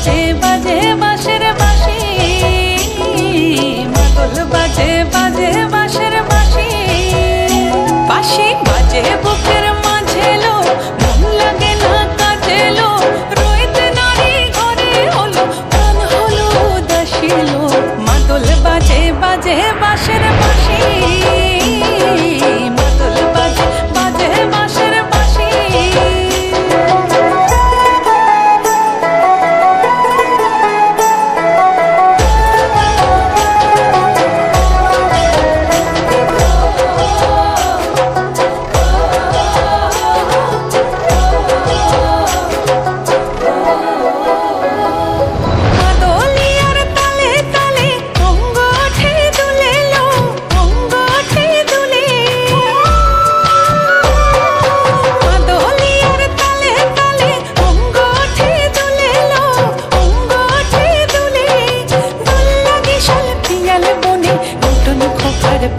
বাজে বাজে বাঁশের বাঁশি, মাদল বাজে বাজে বাঁশের বাঁশি। বাঁশি বাজে বুকের মাঝে লো, মন লাগে না কাজে লো, রইতে নারী ঘরে হলো, প্রাণ হলো উদাসী লো। মাদল বাজে বাজে বাঁশের বাঁশি, মাদল বাজে বাজে বাঁশের বাঁশি।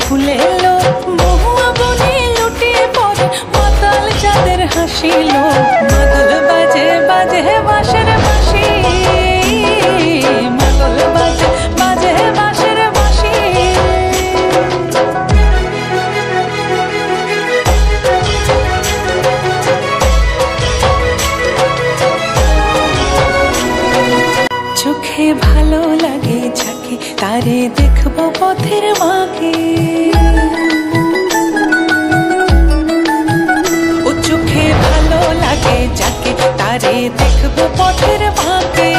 ফুলে এলো মহুয়া বনে লুটিয়ে পড়ে মাতাল চাঁদের হাসিল। মাদল বাজে বাজে বাঁশের বাঁশি, মাদল বাজে বাজে বাঁশের বাঁশি। চোখে ভালো লাগে যাকে, তারে দেখবো পথের বাঁকে। ও চোখে ভালো লাগে যাকে, তারে দেখবো পথের বাঁকে।